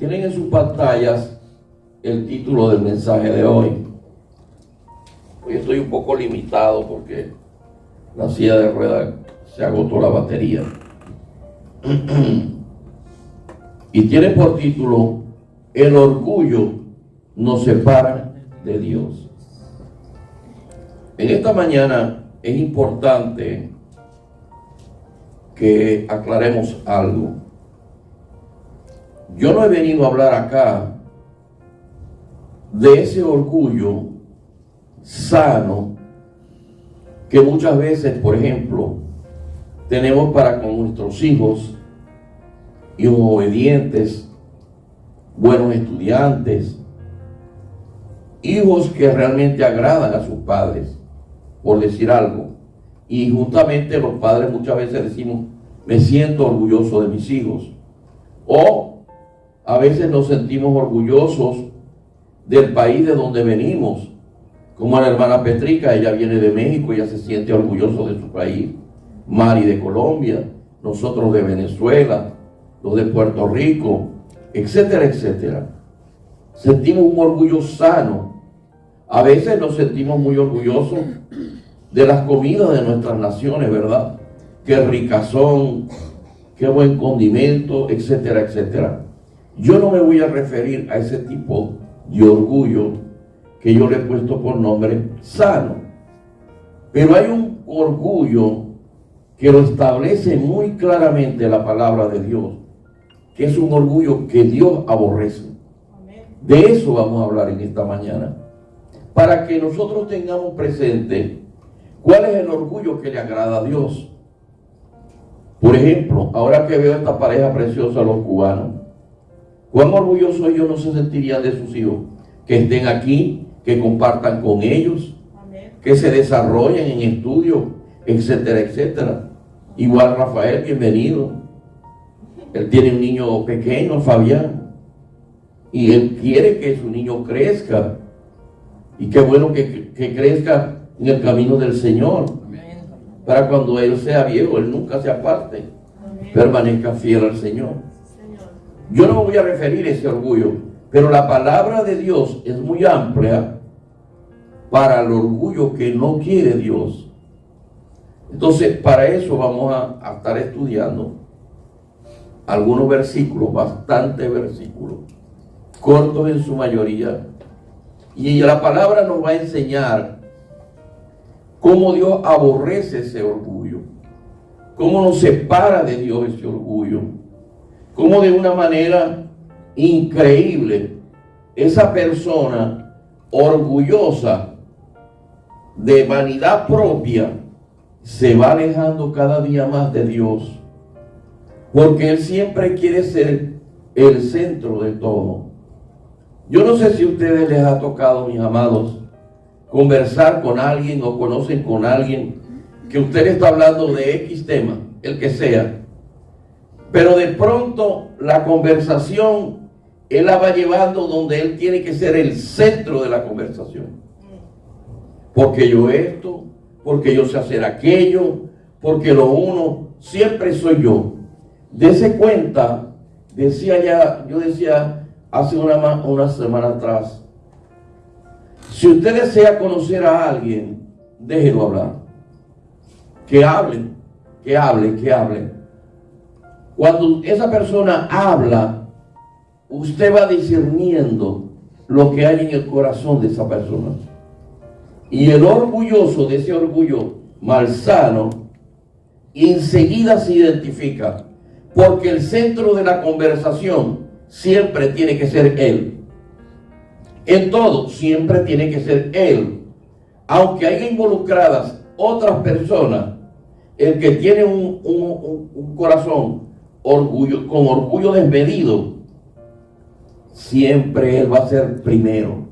Tienen en sus pantallas el título del mensaje de hoy. Hoy estoy un poco limitado porque la silla de ruedas se agotó la batería. Y tiene por título: el orgullo nos separa de Dios. En esta mañana es importante que aclaremos algo. Yo no he venido a hablar acá de ese orgullo sano que muchas veces, por ejemplo, tenemos para con nuestros hijos obedientes, buenos estudiantes, hijos que realmente agradan a sus padres, por decir algo. Y justamente los padres muchas veces decimos: me siento orgulloso de mis hijos. O a veces nos sentimos orgullosos del país de donde venimos, como la hermana Petrica. Ella viene de México, ella se siente orgulloso de su país. Mari de Colombia, nosotros de Venezuela, los de Puerto Rico, etcétera, etcétera. Sentimos un orgullo sano. A veces nos sentimos muy orgullosos de las comidas de nuestras naciones, ¿verdad? Qué ricas son, qué buen condimento, etcétera, etcétera. Yo no me voy a referir a ese tipo de orgullo que yo le he puesto por nombre sano. Pero hay un orgullo que lo establece muy claramente la palabra de Dios, que es un orgullo que Dios aborrece. De eso vamos a hablar en esta mañana, para que nosotros tengamos presente cuál es el orgullo que le agrada a Dios. Por ejemplo, ahora que veo esta pareja preciosa, los cubanos, cuán orgullosos ellos no se sentirían de sus hijos, que estén aquí, que compartan con ellos, que se desarrollen en estudios, etcétera, etcétera. Igual Rafael, bienvenido. Él tiene un niño pequeño, Fabián, y él quiere que su niño crezca. Y qué bueno que crezca en el camino del Señor, para cuando él sea viejo, él nunca se aparte, permanezca fiel al Señor. Yo no me voy a referir a ese orgullo, pero la palabra de Dios es muy amplia para el orgullo que no quiere Dios. Entonces, para eso vamos a estar estudiando algunos versículos, bastantes versículos, cortos en su mayoría. Y la palabra nos va a enseñar cómo Dios aborrece ese orgullo, cómo nos separa de Dios ese orgullo, cómo de una manera increíble esa persona orgullosa de vanidad propia se va alejando cada día más de Dios, porque él siempre quiere ser el centro de todo. Yo no sé si a ustedes les ha tocado, mis amados, conversar con alguien o conocen con alguien que usted está hablando de X tema, el que sea, pero de pronto la conversación él la va llevando donde él tiene que ser el centro de la conversación. Porque yo esto, porque yo sé hacer aquello, porque lo uno, siempre soy yo. Dese cuenta, yo decía hace una semana atrás, si usted desea conocer a alguien, déjelo hablar. Que hablen, que hablen, que hablen. Cuando esa persona habla, usted va discerniendo lo que hay en el corazón de esa persona. Y el orgulloso de ese orgullo malsano, enseguida se identifica, porque el centro de la conversación siempre tiene que ser él. En todo, siempre tiene que ser él. Aunque haya involucradas otras personas, el que tiene un corazón con orgullo desmedido, siempre él va a ser primero.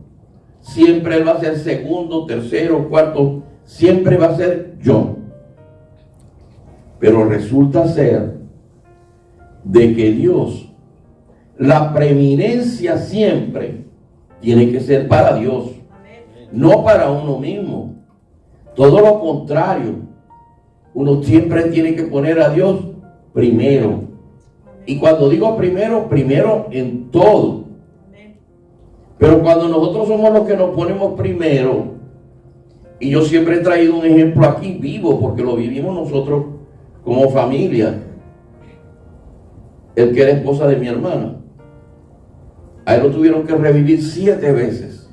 Siempre él va a ser segundo, tercero, cuarto. Siempre va a ser yo. Pero resulta ser de que Dios, la preeminencia siempre tiene que ser para Dios, no para uno mismo. Todo lo contrario, uno siempre tiene que poner a Dios primero. Y cuando digo primero, primero en todo. Pero cuando nosotros somos los que nos ponemos primero, y yo siempre he traído un ejemplo aquí vivo, porque lo vivimos nosotros como familia. El que era esposa de mi hermana, a él lo tuvieron que revivir 7 veces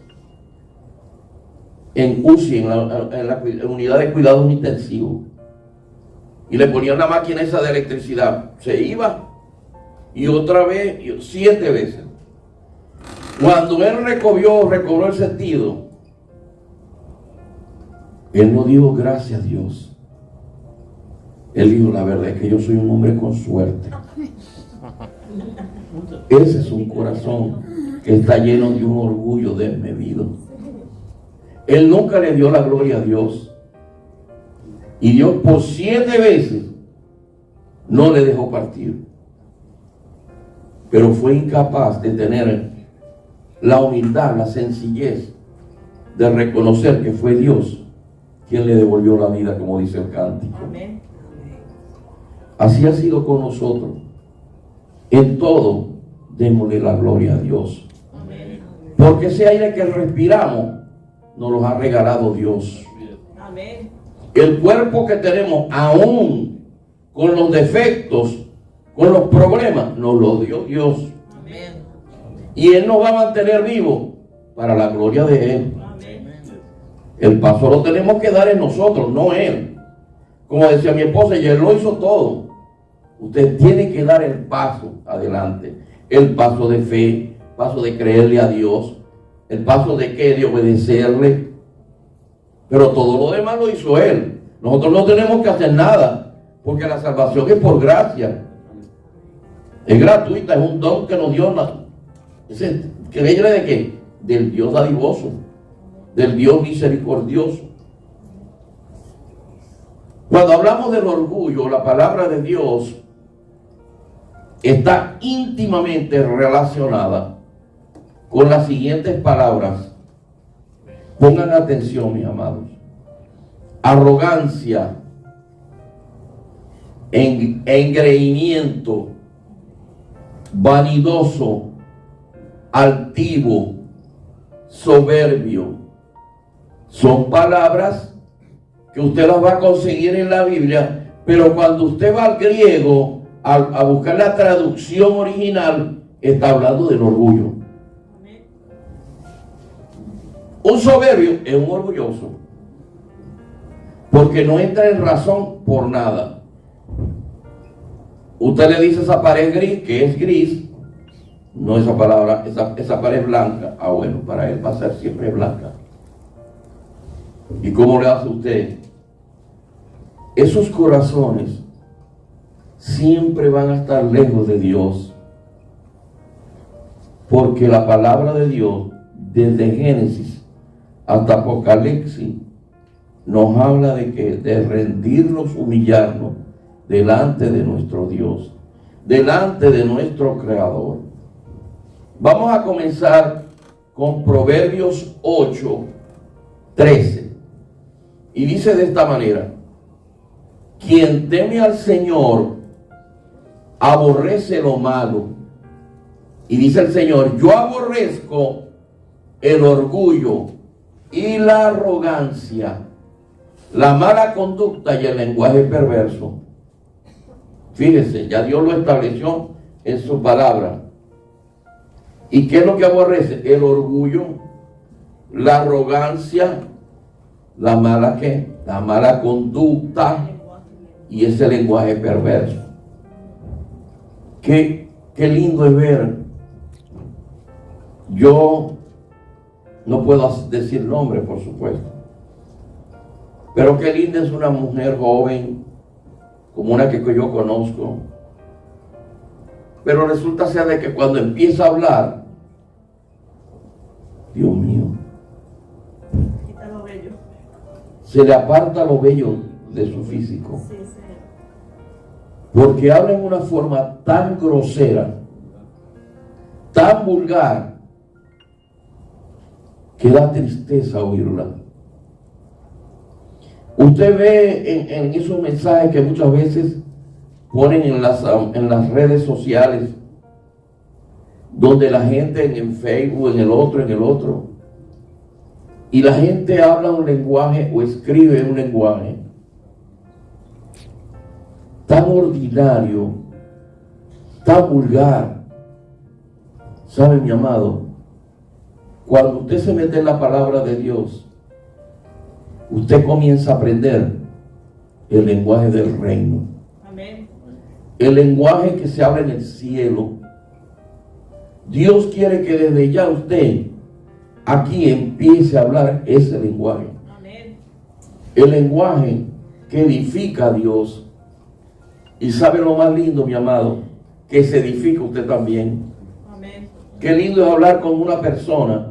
en UCI, en la unidad de cuidados intensivos, y le ponían una máquina esa de electricidad, se iba y otra vez 7 veces. Cuando él recobró el sentido, él no dijo gracias a Dios, él dijo: la verdad es que yo soy un hombre con suerte. Ese es un corazón que está lleno de un orgullo desmedido. Él nunca le dio la gloria a Dios, y Dios por 7 veces no le dejó partir, pero fue incapaz de tener la humildad, la sencillez de reconocer que fue Dios quien le devolvió la vida, como dice el cántico. Amén. Así ha sido con nosotros. En todo, démosle la gloria a Dios. Amén. Porque ese aire que respiramos nos lo ha regalado Dios. Amén. El cuerpo que tenemos, aún con los defectos, con los problemas, nos lo dio Dios. Amén. Y Él nos va a mantener vivos para la gloria de Él. Amén. El paso lo tenemos que dar en nosotros, no Él. Como decía mi esposa, y Él lo hizo todo. Usted tiene que dar el paso adelante, el paso de fe, el paso de creerle a Dios, el paso de que de obedecerle. Pero todo lo demás lo hizo Él. Nosotros no tenemos que hacer nada, porque la salvación es por gracia. Es gratuita, es un don que nos dio. ¿Que viene de qué? Del Dios dadivoso, del Dios misericordioso. Cuando hablamos del orgullo, la palabra de Dios está íntimamente relacionada con las siguientes palabras. Pongan atención, mis amados. Arrogancia, engreimiento, vanidoso, altivo, soberbio. Son palabras que usted las va a conseguir en la Biblia, pero cuando usted va al griego a buscar la traducción original, está hablando del orgullo. Un soberbio es un orgulloso, porque no entra en razón por nada. Usted le dice a esa pared gris, que es gris, no esa palabra, esa pared blanca. Ah, bueno, para él va a ser siempre blanca. ¿Y cómo le hace usted? Esos corazones siempre van a estar lejos de Dios, porque la palabra de Dios, desde Génesis hasta Apocalipsis, nos habla de rendirnos, humillarnos delante de nuestro Dios, delante de nuestro Creador. Vamos a comenzar con Proverbios 8:13, y dice de esta manera: quien teme al Señor aborrece lo malo. Y dice el Señor: yo aborrezco el orgullo y la arrogancia, la mala conducta y el lenguaje perverso. Fíjese, ya Dios lo estableció en su palabra. ¿Y qué es lo que aborrece? El orgullo, la arrogancia, la mala conducta y ese lenguaje perverso. Qué lindo es ver. Yo no puedo decir nombre, por supuesto, pero qué linda es una mujer joven, como una que yo conozco, pero resulta ser de que cuando empieza a hablar, Dios mío, se le aparta lo bello de su físico. Sí, sí. Porque habla en una forma tan grosera, tan vulgar, que da tristeza oírla. Usted ve en esos mensajes que muchas veces ponen en las redes sociales, donde la gente en Facebook, en el otro, y la gente habla un lenguaje o escribe un lenguaje tan ordinario, tan vulgar. ¿Sabe, mi amado? Cuando usted se mete en la palabra de Dios, usted comienza a aprender el lenguaje del reino. Amén. El lenguaje que se habla en el cielo. Dios quiere que desde ya usted aquí empiece a hablar ese lenguaje. Amén. El lenguaje que edifica a Dios. Y sabe lo más lindo, mi amado, que se edifica usted también. Amén. Qué lindo es hablar con una persona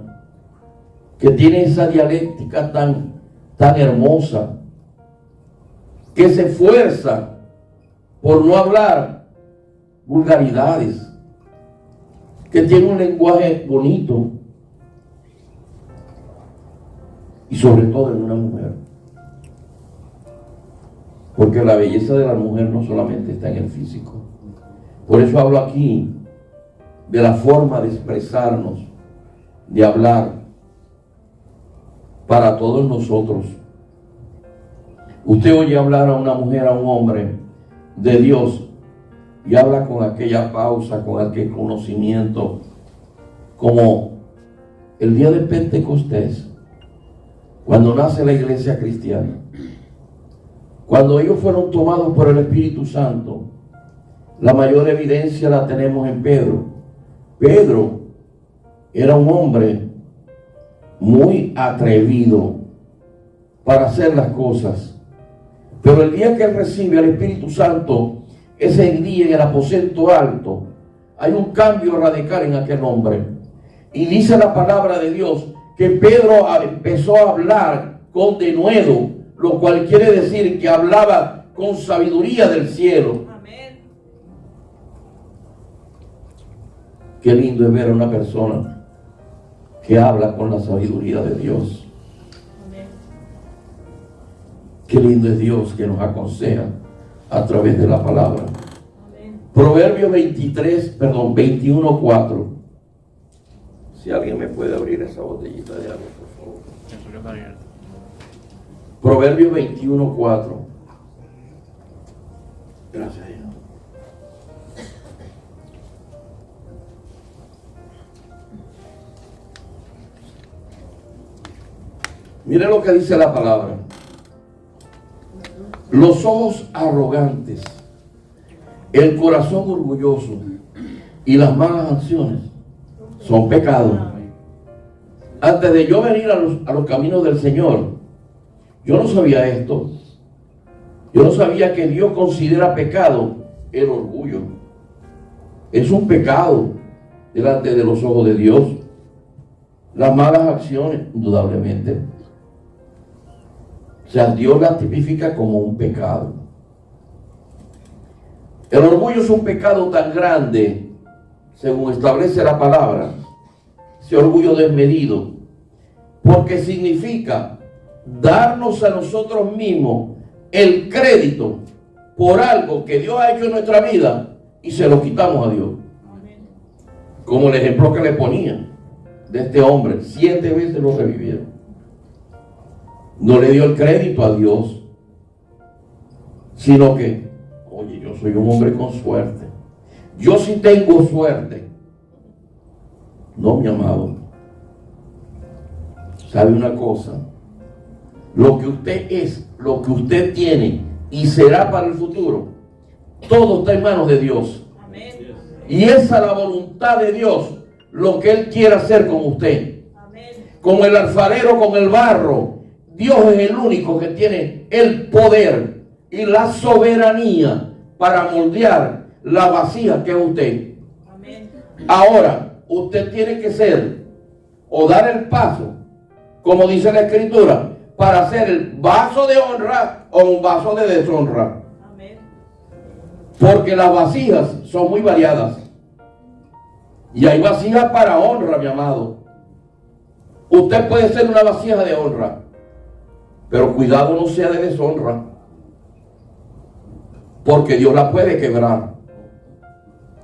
que tiene esa dialéctica tan hermosa, que se esfuerza por no hablar vulgaridades, que tiene un lenguaje bonito, y sobre todo en una mujer, porque la belleza de la mujer no solamente está en el físico. Por eso hablo aquí de la forma de expresarnos, de hablar para todos nosotros. Usted oye hablar a una mujer, a un hombre de Dios, y habla con aquella pausa, con aquel conocimiento, como el día de Pentecostés, cuando nace la iglesia cristiana, cuando ellos fueron tomados por el Espíritu Santo. La mayor evidencia la tenemos en Pedro. Pedro era un hombre muy atrevido para hacer las cosas, pero el día que él recibe al Espíritu Santo, ese día en el aposento alto, hay un cambio radical en aquel hombre. Y dice la palabra de Dios que Pedro empezó a hablar con denuedo, lo cual quiere decir que hablaba con sabiduría del cielo. Amén. Qué lindo es ver a una persona que habla con la sabiduría de Dios. Amén. Qué lindo es Dios que nos aconseja a través de la palabra. Amén. Proverbios 21:4. Si alguien me puede abrir esa botellita de agua, por favor. Proverbios 21:4. Gracias, Dios. Mire lo que dice la palabra. Los ojos arrogantes, el corazón orgulloso y las malas acciones son pecados. Antes de yo venir a los caminos del Señor, yo no sabía esto. Yo no sabía que Dios considera pecado el orgullo. Es un pecado delante de los ojos de Dios. Las malas acciones, indudablemente. O sea, Dios las tipifica como un pecado. El orgullo es un pecado tan grande, según establece la palabra, ese orgullo desmedido, porque significa darnos a nosotros mismos el crédito por algo que Dios ha hecho en nuestra vida y se lo quitamos a Dios. Como el ejemplo que le ponía de este hombre, 7 veces lo revivieron. No le dio el crédito a Dios, sino que, oye, yo soy un hombre con suerte. Yo sí tengo suerte. No, mi amado. ¿Sabe una cosa? Lo que usted es, lo que usted tiene y será para el futuro, todo está en manos de Dios. Amén. Y esa es la voluntad de Dios, lo que Él quiere hacer con usted. Amén. Como el alfarero con el barro, Dios es el único que tiene el poder y la soberanía para moldear la vasija que es usted. Amén. Ahora, usted tiene que ser o dar el paso, como dice la Escritura, para hacer el vaso de honra o un vaso de deshonra. Amén. Porque las vasijas son muy variadas. Y hay vasijas para honra, mi amado. Usted puede ser una vasija de honra, pero cuidado no sea de deshonra. porque Dios la puede quebrar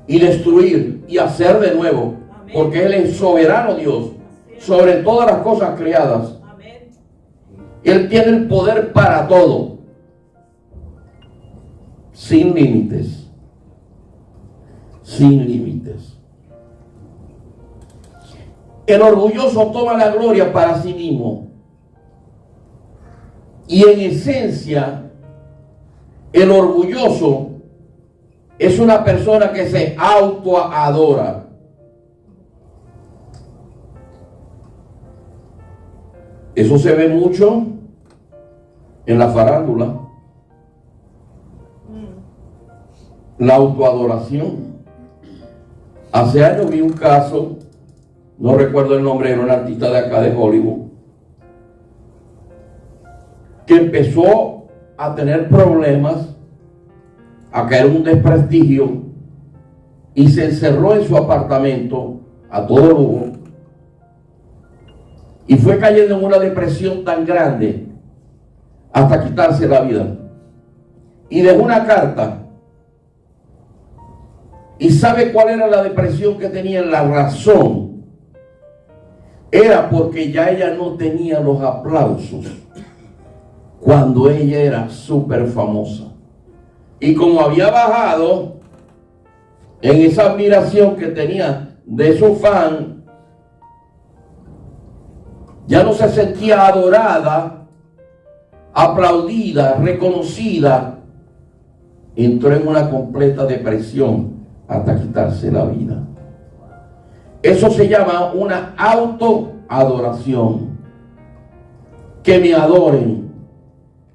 y destruir y hacer de nuevo, porque Él es soberano Dios sobre todas las cosas creadas. Amén. Él tiene el poder para todo, sin límites, sin límites. El orgulloso toma la gloria para sí mismo, y en esencia el orgulloso es una persona que se autoadora. Eso se ve mucho en la farándula. La autoadoración. Hace años vi un caso, no recuerdo el nombre, era un artista de acá de Hollywood, que empezó a tener problemas, a caer en un desprestigio, y se encerró en su apartamento a todo lujo, y fue cayendo en una depresión tan grande hasta quitarse la vida. Y dejó una carta. ¿Y sabe cuál era la depresión que tenía? La razón era porque ya ella no tenía los aplausos cuando ella era súper famosa. Y como había bajado en esa admiración que tenía de su fan, ya no se sentía adorada, aplaudida, reconocida. Entró en una completa depresión hasta quitarse la vida. Eso se llama una autoadoración. Que me adoren,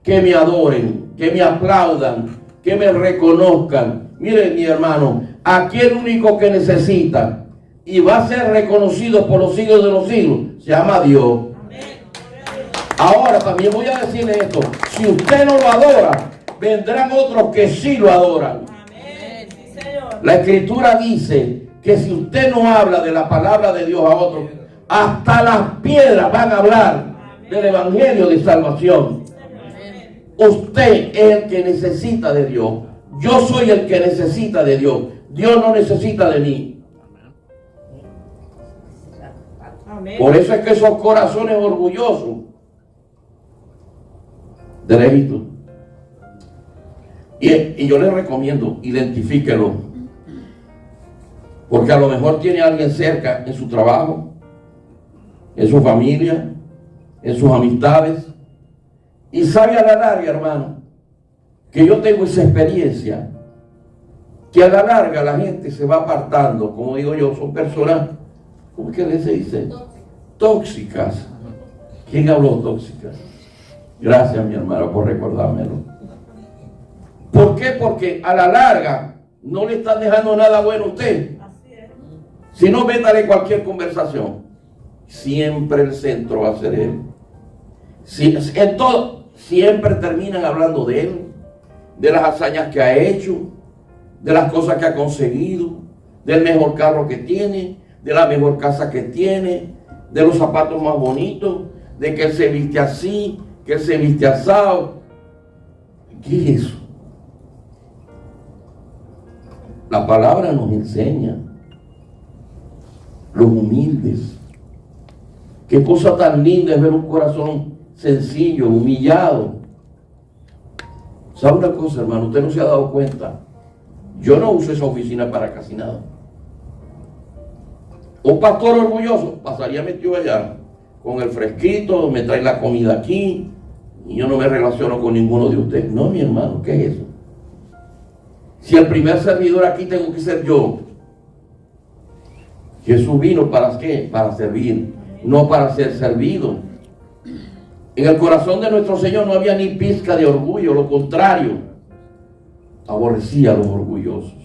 que me adoren, que me aplaudan, que me reconozcan. Miren, mi hermano, aquí el único que necesita y va a ser reconocido por los siglos de los siglos se llama Dios. Ahora también voy a decirle esto: si usted no lo adora, vendrán otros que sí lo adoran. La Escritura dice que si usted no habla de la palabra de Dios a otros, hasta las piedras van a hablar del evangelio de salvación. Usted es el que necesita de Dios. Yo soy el que necesita de Dios. Dios no necesita de mí. Por eso es que esos corazones orgullosos del Egipto. Y yo les recomiendo, identifíquelo. Porque a lo mejor tiene a alguien cerca en su trabajo, en su familia, en sus amistades. Y sabe a la larga, hermano, que yo tengo esa experiencia, que a la larga la gente se va apartando. Como digo yo, son personas, ¿cómo es que se dice? Tóxicas. ¿Quién habló tóxicas? Gracias, mi hermano, por recordármelo. ¿Por qué? Porque a la larga no le están dejando nada bueno a usted. Si no, métale cualquier conversación. Siempre el centro va a ser él. En todo, siempre terminan hablando de él, de las hazañas que ha hecho, de las cosas que ha conseguido, del mejor carro que tiene, de la mejor casa que tiene, de los zapatos más bonitos, de que él se viste así, que él se viste asado. ¿Qué es eso? La palabra nos enseña los humildes. Qué cosa tan linda es ver un corazón sencillo, humillado. ¿Sabe una cosa, hermano? Usted no se ha dado cuenta. Yo no uso esa oficina para casi nada. Un pastor orgulloso pasaría metido allá con el fresquito, me trae la comida aquí y yo no me relaciono con ninguno de ustedes. No, mi hermano, ¿qué es eso? Si el primer servidor aquí tengo que ser yo. Jesús vino ¿para qué? Para servir, no para ser servido. En el corazón de nuestro Señor no había ni pizca de orgullo, lo contrario, aborrecía a los orgullosos.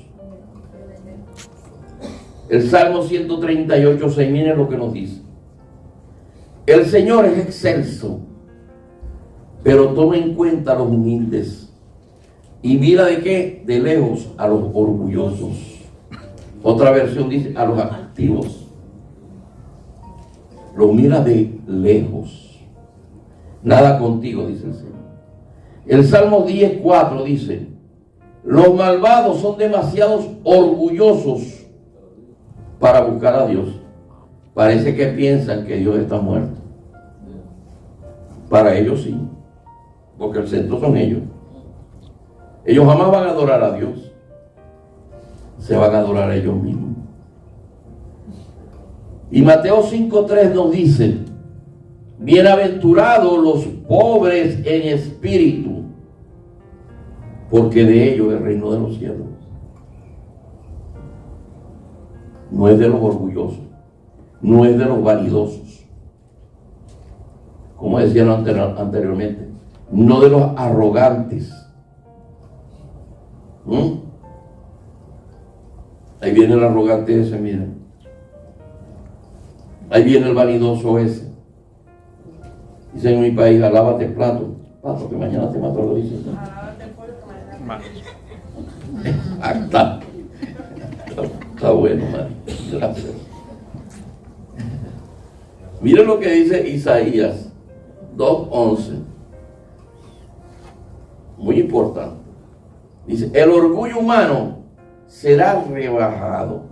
El Salmo 138:6, miren lo que nos dice: el Señor es excelso, pero toma en cuenta a los humildes y mira de qué, de lejos a los orgullosos. Otra versión dice a los activos. Lo mira de lejos. Nada contigo, dice el Señor. El Salmo 10:4 dice: Los malvados son demasiados orgullosos para buscar a Dios. Parece que piensan que Dios está muerto. Para ellos sí, porque el centro son ellos. Ellos jamás van a adorar a Dios. Se van a adorar a ellos mismos. Y Mateo 5:3 nos dice: bienaventurados los pobres en espíritu, porque de ellos es el reino de los cielos. No es de los orgullosos, no es de los vanidosos, como decían anteriormente, no de los arrogantes. Ahí viene el arrogante ese, miren. Ahí viene el vanidoso ese. Dice en mi país: alábate plato, pato, que mañana te mato, lo dice. Alábate pollo, que mañana te mato. Está bueno, man. Gracias. Miren lo que dice Isaías 2:11. Muy importante. Dice: el orgullo humano será rebajado,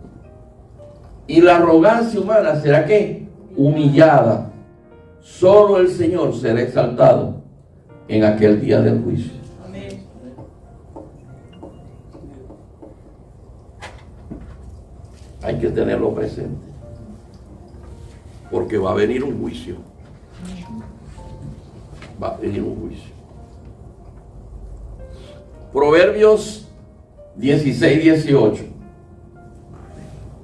y la arrogancia humana será ¿qué? Humillada. Solo el Señor será exaltado en aquel día del juicio. Amén. Hay que tenerlo presente, porque va a venir un juicio. Va a venir un juicio. Proverbios 16:18.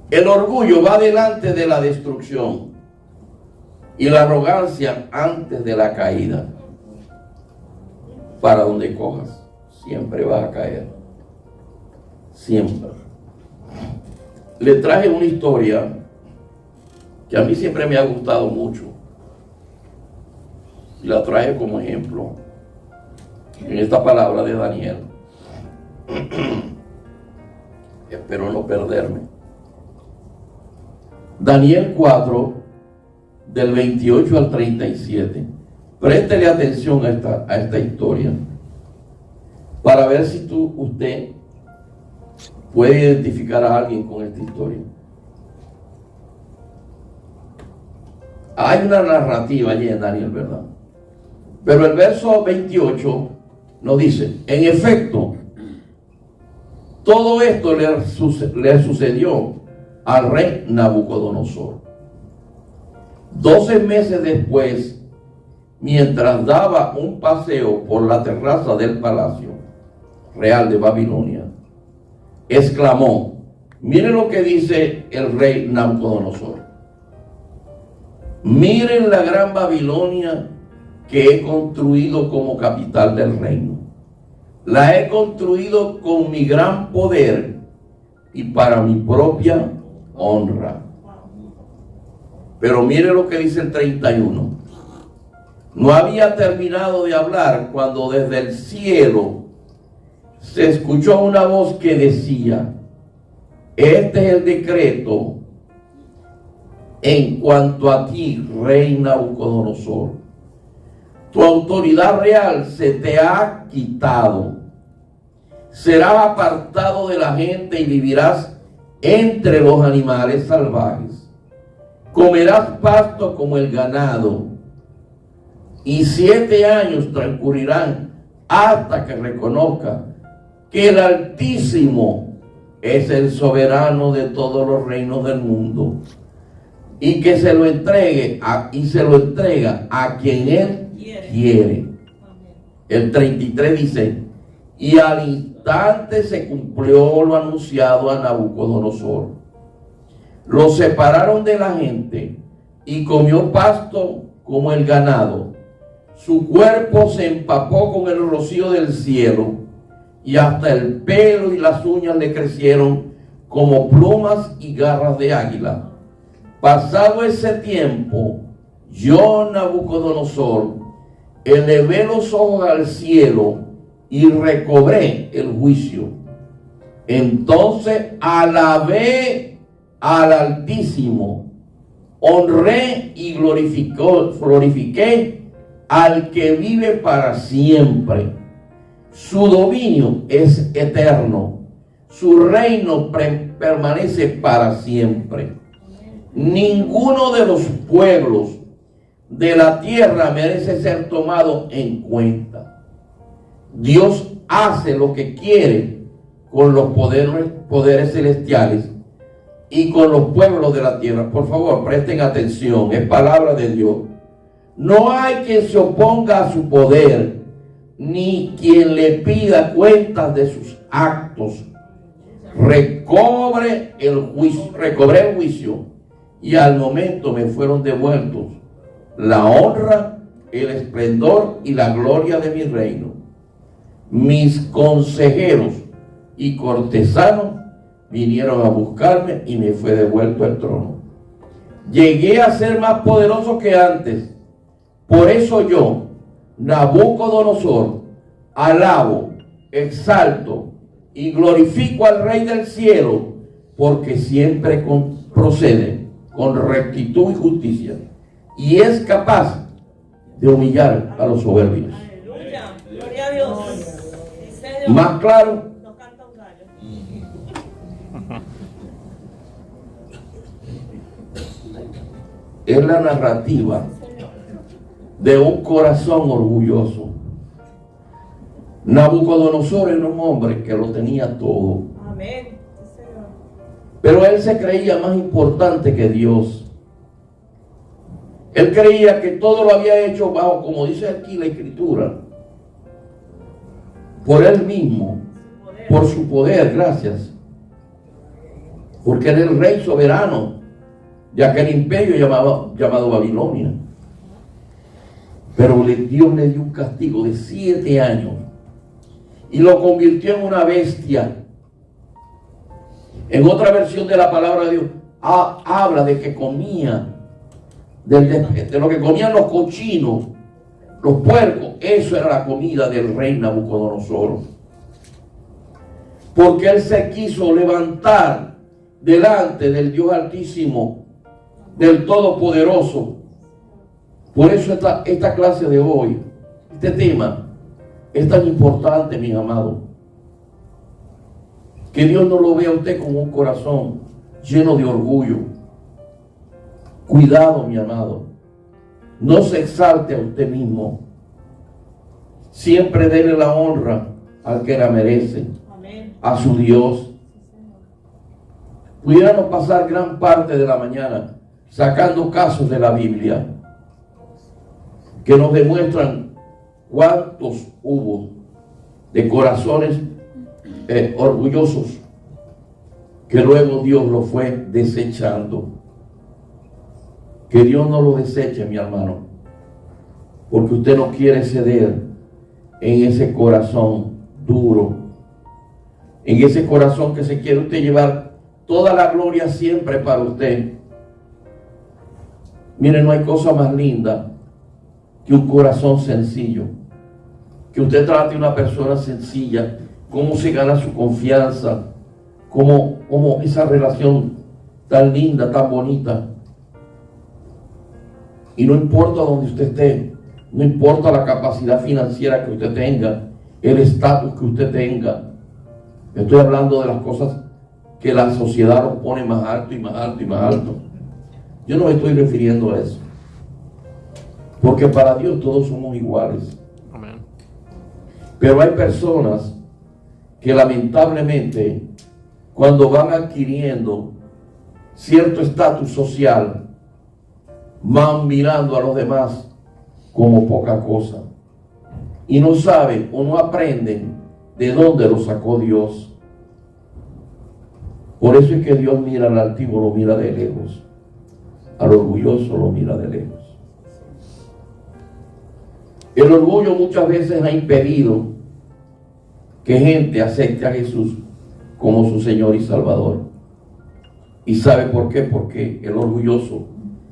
El orgullo va delante de la destrucción, y la arrogancia antes de la caída. Para donde cojas, siempre vas a caer. Siempre. Le traje una historia que a mí siempre me ha gustado mucho, y la traje como ejemplo en esta palabra de Daniel. Espero no perderme. Daniel 4, del 28 al 37. Préstele atención a esta historia, para ver si usted puede identificar a alguien con esta historia. Hay una narrativa allí en Daniel, ¿verdad? Pero el verso 28 nos dice: en efecto, todo esto le sucedió al rey Nabucodonosor. 12 meses después, mientras daba un paseo por la terraza del palacio real de Babilonia, exclamó: miren lo que dice el rey Nabucodonosor. Miren la gran Babilonia que he construido como capital del reino. La he construido con mi gran poder y para mi propia honra. Pero mire lo que dice el 31. No había terminado de hablar cuando desde el cielo se escuchó una voz que decía: este es el decreto en cuanto a ti, rey Nabucodonosor. Tu autoridad real se te ha quitado. Serás apartado de la gente y vivirás entre los animales salvajes. Comerás pasto como el ganado, y 7 años transcurrirán hasta que reconozca que el Altísimo es el soberano de todos los reinos del mundo, y que se lo entrega a quien él quiere. El 33 dice: y al instante se cumplió lo anunciado a Nabucodonosor. Lo separaron de la gente y comió pasto como el ganado. Su cuerpo se empapó con el rocío del cielo, y hasta el pelo y las uñas le crecieron como plumas y garras de águila. Pasado ese tiempo, yo, Nabucodonosor, elevé los ojos al cielo y recobré el juicio. Entonces alabé al Altísimo, honré y glorifiqué al que vive para siempre. Su dominio es eterno, su reino permanece para siempre. Ninguno de los pueblos de la tierra merece ser tomado en cuenta. Dios hace lo que quiere con los poderes celestiales y con los pueblos de la tierra. Por favor, presten atención, es palabra de Dios. No hay quien se oponga a su poder, ni quien le pida cuentas de sus actos. Recobré el juicio, y al momento me fueron devueltos la honra, el esplendor y la gloria de mi reino. Mis consejeros y cortesanos vinieron a buscarme y me fue devuelto el trono. Llegué a ser más poderoso que antes. Por eso yo, Nabucodonosor, alabo, exalto y glorifico al Rey del cielo, porque siempre procede con rectitud y justicia, y es capaz de humillar a los soberbios. Aleluya, gloria a Dios. Más claro, Nos canta un gallo. es la narrativa de un corazón orgulloso. Nabucodonosor era un hombre que lo tenía todo, Amén. Sí, Señor. pero él se creía más importante que Dios. Él creía que todo lo había hecho bajo, como dice aquí la escritura, por él mismo, por su poder, gracias, porque era el rey soberano de aquel imperio llamado Babilonia. Pero Dios le dio un castigo de 7 años y lo convirtió en una bestia. En otra versión de la palabra de Dios habla de que comía de lo que comían los cochinos, los puercos. Eso era la comida del rey Nabucodonosor, porque él se quiso levantar delante del Dios Altísimo, del Todopoderoso. Por eso esta clase de hoy, este tema es tan importante, mis amados. Que Dios no lo vea a usted con un corazón lleno de orgullo. Cuidado, mi amado. No se exalte a usted mismo. Siempre déle la honra al que la merece. Amén. A su Dios. Pudiéramos pasar gran parte de la mañana sacando casos de la Biblia que nos demuestran cuántos hubo de corazones orgullosos que luego Dios lo fue desechando. Que Dios no lo deseche, mi hermano, porque usted no quiere ceder en ese corazón duro, en ese corazón que se quiere usted llevar toda la gloria siempre para usted. Mire, no hay cosa más linda que un corazón sencillo, que usted trate a una persona sencilla, cómo se gana su confianza, cómo esa relación tan linda, tan bonita. Y no importa donde usted esté, no importa la capacidad financiera que usted tenga, el estatus que usted tenga. Estoy hablando de las cosas que la sociedad nos pone más alto y más alto y más alto. Yo no me estoy refiriendo a eso, porque para Dios todos somos iguales. Amén. Pero hay personas que lamentablemente, cuando van adquiriendo cierto estatus social, van mirando a los demás como poca cosa y no saben o no aprenden de dónde lo sacó Dios. Por eso es que Dios mira al altivo, lo mira de lejos, al orgulloso lo mira de lejos. El orgullo muchas veces ha impedido que gente acepte a Jesús como su Señor y Salvador. ¿Y sabe por qué? Porque el orgulloso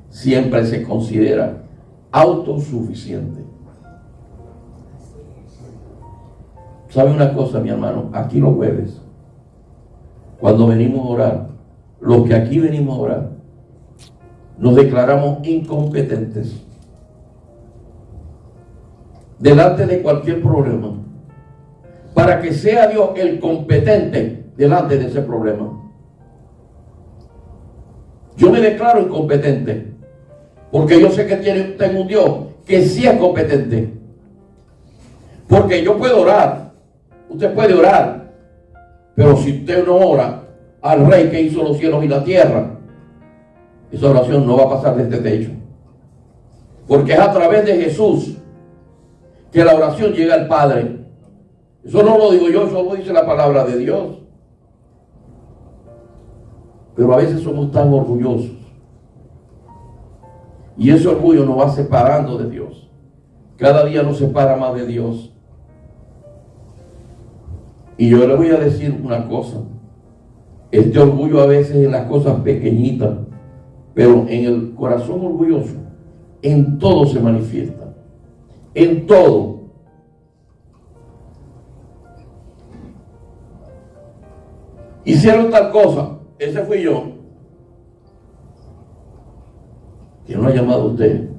siempre se considera autosuficiente. ¿Sabe una cosa, mi hermano? Aquí los jueves, cuando venimos a orar, los que aquí venimos a orar, nos declaramos incompetentes delante de cualquier problema. para que sea Dios el competente delante de ese problema. Yo me declaro incompetente, porque yo sé que tengo un Dios que sí es competente. Porque yo puedo orar, usted puede orar, pero si usted no ora al Rey que hizo los cielos y la tierra, esa oración no va a pasar de este techo. Porque es a través de Jesús que la oración llega al Padre. Eso no lo digo yo, eso lo dice la palabra de Dios. Pero a veces somos tan orgullosos. Y ese orgullo nos va separando de Dios. Cada día nos separa más de Dios. Y yo le voy a decir una cosa. Este orgullo a veces en las cosas pequeñitas, pero en el corazón orgulloso, en todo se manifiesta. En todo. Hicieron tal cosa. Ese fui yo. ¿Quién lo ha llamado a usted?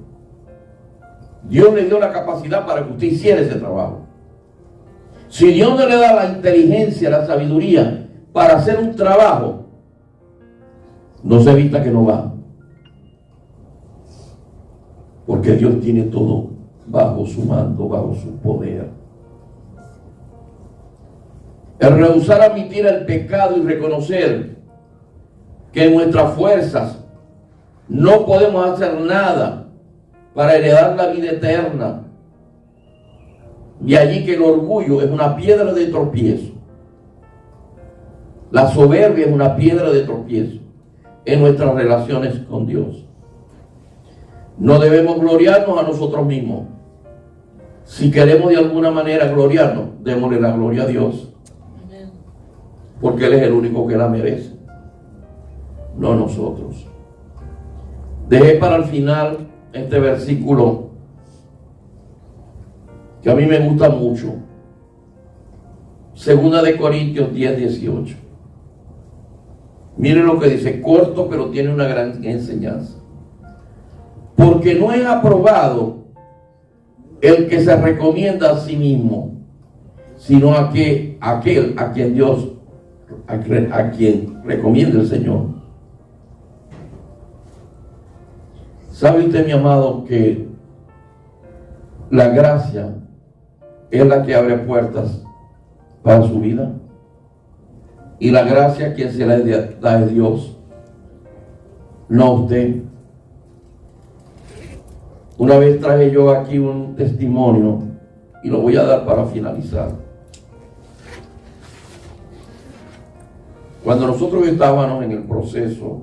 Dios le dio la capacidad para que usted hiciera ese trabajo. Si Dios no le da la inteligencia, la sabiduría para hacer un trabajo, no se evita que no va. Porque Dios tiene todo bajo su mando, bajo su poder. El rehusar admitir el pecado y reconocer que en nuestras fuerzas no podemos hacer nada para heredar la vida eterna. Y allí que el orgullo es una piedra de tropiezo. La soberbia es una piedra de tropiezo en nuestras relaciones con Dios. No debemos gloriarnos a nosotros mismos. Si queremos de alguna manera gloriarnos, démosle la gloria a Dios. Porque Él es el único que la merece, no nosotros. Dejé para el final este versículo que a mí me gusta mucho. 2 Corintios 10:18. Miren lo que dice, corto pero tiene una gran enseñanza. Porque no es aprobado el que se recomienda a sí mismo, sino aquel a quien Dios, a quien recomienda el Señor. ¿Sabe usted, mi amado, que la gracia es la que abre puertas para su vida? Y la gracia quien se la da es Dios, no a usted. Una vez traje yo aquí un testimonio y lo voy a dar para finalizar. Cuando nosotros estábamos en el proceso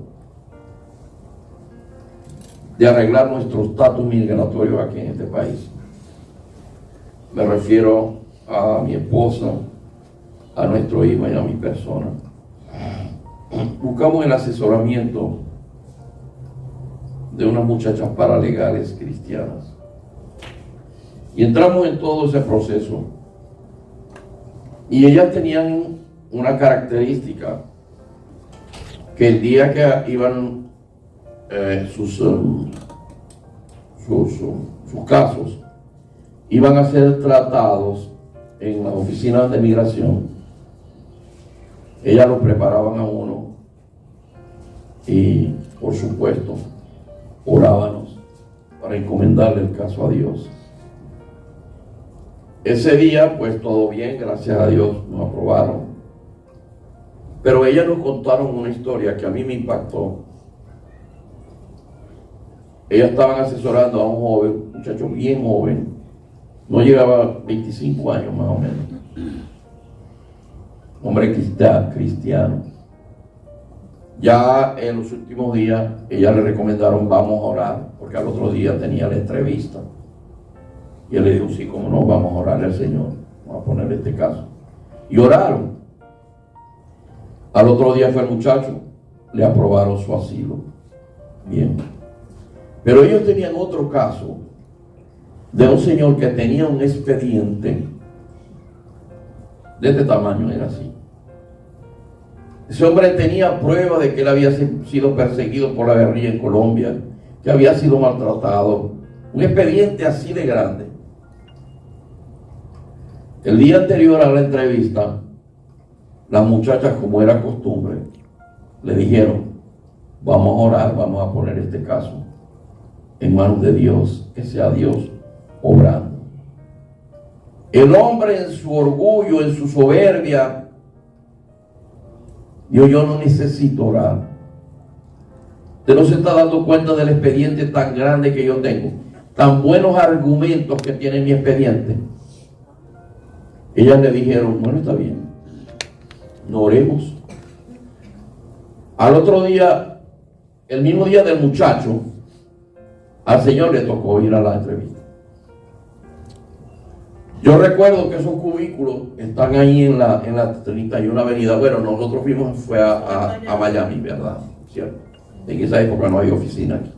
de arreglar nuestro estatus migratorio aquí en este país, me refiero a mi esposa, a nuestro hijo y a mi persona, buscamos el asesoramiento de unas muchachas paralegales cristianas y entramos en todo ese proceso, y ellas tenían una característica, que el día que iban sus casos iban a ser tratados en las oficinas de migración, ellas lo preparaban a uno y, por supuesto, orábamos para encomendarle el caso a Dios. Ese día, pues todo bien, gracias a Dios, nos aprobaron. Pero ellas nos contaron una historia que a mí me impactó. Ellas estaban asesorando a un joven, un muchacho bien joven, no llegaba a 25 años más o menos, hombre cristiano. Ya en los últimos días, ellas le recomendaron, vamos a orar, porque al otro día tenía la entrevista. Y él le dijo, sí, cómo no, vamos a orarle al Señor, vamos a ponerle este caso. Y oraron. Al otro día fue el muchacho, le aprobaron su asilo. Bien. Pero ellos tenían otro caso de un señor que tenía un expediente de este tamaño, era así. Ese hombre tenía prueba de que él había sido perseguido por la guerrilla en Colombia, que había sido maltratado. Un expediente así de grande. El día anterior a la entrevista, las muchachas, como era costumbre, le dijeron: vamos a orar, vamos a poner este caso en manos de Dios, que sea Dios obrando. El hombre, en su orgullo, en su soberbia, dijo: yo no necesito orar. Usted no se está dando cuenta del expediente tan grande que yo tengo, tan buenos argumentos que tiene mi expediente. Ellas le dijeron: bueno, está bien, no oremos. Al otro día, el mismo día del muchacho, al Señor le tocó ir a la entrevista. Yo recuerdo que esos cubículos están ahí en la 31 Avenida. Bueno, nosotros fue a Miami, ¿verdad? ¿Cierto? En esa época no hay oficina aquí.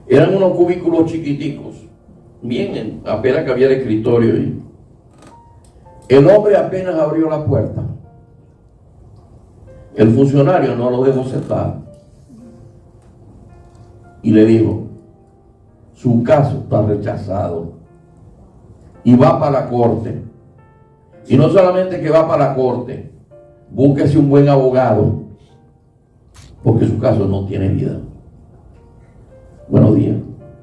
Eran unos cubículos chiquiticos, bien, apenas que había el escritorio ahí. El hombre apenas abrió la puerta, el funcionario no lo dejó sentar y le dijo: su caso está rechazado y va para la corte. Y no solamente que va para la corte, búsquese un buen abogado, porque su caso no tiene vida. Buenos días,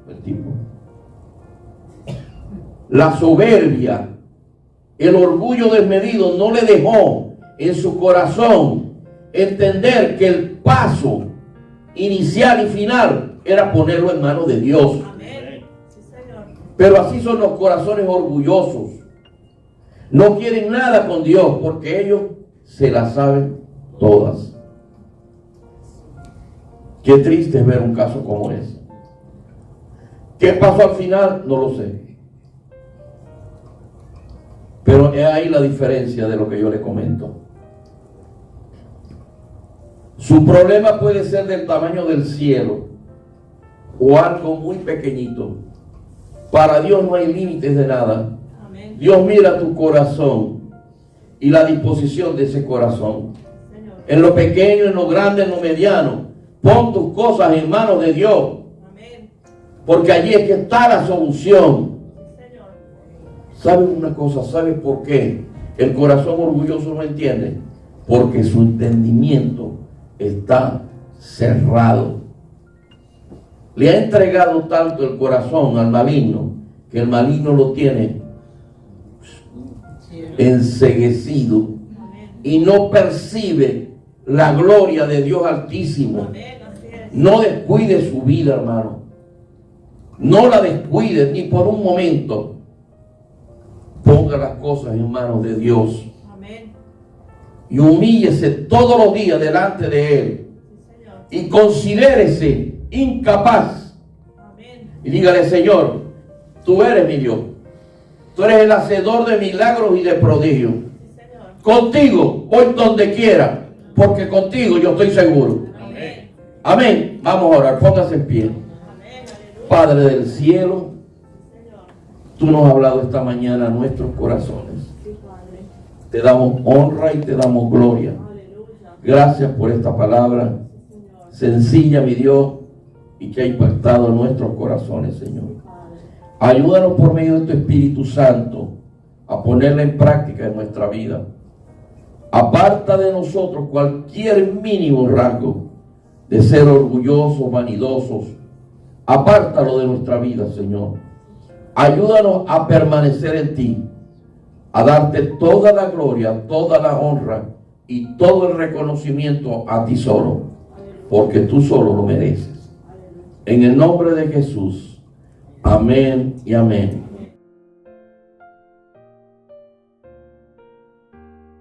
el tipo. La soberbia, el orgullo desmedido no le dejó en su corazón entender que el paso inicial y final era ponerlo en manos de Dios. Amén. Sí, Señor. Pero así son los corazones orgullosos. No quieren nada con Dios porque ellos se las saben todas. Qué triste es ver un caso como ese. ¿Qué pasó al final? No lo sé. Pero es ahí la diferencia de lo que yo le comento. Su problema puede ser del tamaño del cielo o algo muy pequeñito. Para Dios no hay límites de nada. Amén. Dios mira tu corazón y la disposición de ese corazón. Señor. En lo pequeño, en lo grande, en lo mediano. Pon tus cosas en manos de Dios, Amén. porque allí es que está la solución. Sí, Señor. ¿Sabe una cosa? ¿Sabe por qué el corazón orgulloso no entiende? Porque su entendimiento está cerrado. Le ha entregado tanto el corazón al maligno, que el maligno lo tiene enceguecido Amén. y no percibe la gloria de Dios Altísimo. Amén. Así es. No descuide su vida, hermano. No la descuide ni por un momento. Ponga las cosas en manos de Dios Amén. y humíllese todos los días delante de Él Sí, Señor. y considérese incapaz Amén. y dígale: Señor, tú eres mi Dios, tú eres el hacedor de milagros y de prodigios. Sí, Señor. Contigo voy donde quiera, porque contigo yo estoy seguro. Amén. Amén. Vamos a orar, póngase en pie. Amén. Aleluya. Padre del cielo, Señor. tú nos has hablado esta mañana a nuestros corazones. Sí, Padre. Te damos honra y te damos gloria. Aleluya. Gracias por esta palabra Sí, Señor. sencilla, mi Dios, y que ha impactado nuestros corazones, Señor. Padre. Ayúdanos por medio de tu Espíritu Santo a ponerla en práctica en nuestra vida. Aparta de nosotros cualquier mínimo rasgo de ser orgullosos, vanidosos. Apártalo de nuestra vida, Señor. Ayúdanos a permanecer en ti, a darte toda la gloria, toda la honra y todo el reconocimiento a ti solo, porque tú solo lo mereces. En el nombre de Jesús. Amén y amén.